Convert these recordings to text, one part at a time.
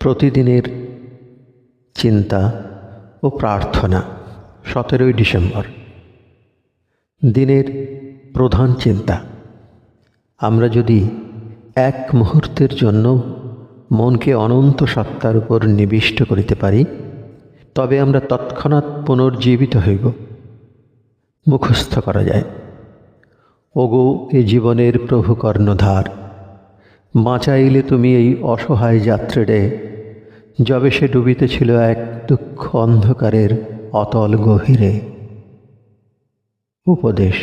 প্রতিদিনের চিন্তা ও প্রার্থনা। 17 ডিসেম্বর। দিনের প্রধান চিন্তা। আমরা যদি এক মুহূর্তের জন্য মনকে অনন্ত সত্তার উপর নিবিষ্ট করিতে পারি, তবে আমরা তৎক্ষণাৎ পুনর্জীবিত হইব। মুখস্থ করা যায়, ওগো এ জীবনের প্রভু কর্ণধার, বাঁচাইলে তুমি এই অসহায় যাত্রীরে, যবে সে ডুবিতেছিল এক দুঃখ অন্ধকারের অতল গভীরে। উপদেশ।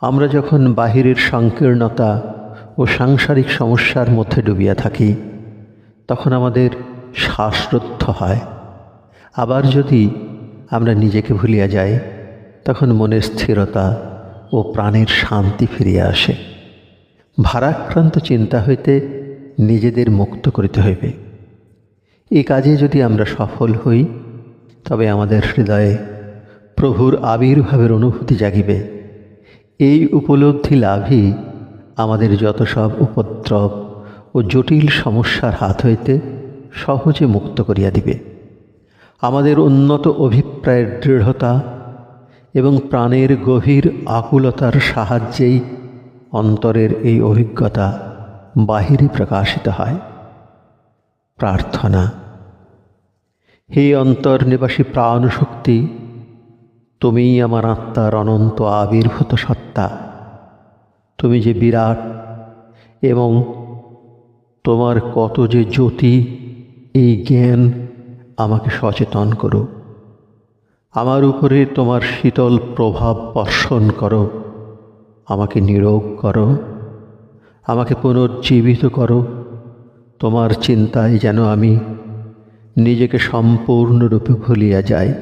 আমরা যখন বাহিরের সংকীর্ণতা ও সাংসারিক সমস্যার মধ্যে ডুবিয়া থাকি, তখন আমাদের শ্বাসরুদ্ধ হয়। আবার যদি আমরা নিজেকে ভুলিয়া যাই, তখন মনের স্থিরতা ও প্রাণের শান্তি ফিরিয়া আসে। ভারাক্রান্ত চিন্তা হইতে নিজেদের মুক্ত করিতে হইবে। এই কাজে যদি আমরা সফল হই, তবে আমাদের হৃদয়ে প্রভুর আবির্ভাবের অনুভূতি জাগিবে। এই উপলব্ধি লাভই আমাদের যত সব উপদ্রব ও জটিল সমস্যার হাত হইতে সহজে মুক্ত করিয়া দিবে। আমাদের উন্নত অভিপ্রায়ের দৃঢ়তা এবং প্রাণের গভীর আকুলতার সাহায্যেই অন্তরের এই অভিজ্ঞতা বাহিরে প্রকাশিত হয়। প্রার্থনা। হে অন্তর্নিবাসী প্রাণশক্তি, তুমিই আমার আত্মার অনন্ত আবির্ভূত সত্তা। তুমি যে বিরাট এবং তোমার কত যে জ্যোতি, এই জ্ঞান আমাকে সচেতন করো। আমার উপরে তোমার শীতল প্রভাব বর্ষণ করো, আমাকে নীরোগ করো, আমাকে পুনর্জীবিত করো। তোমার চিন্তায় যেন আমি নিজেকে সম্পূর্ণরূপে ভুলিয়া যাই।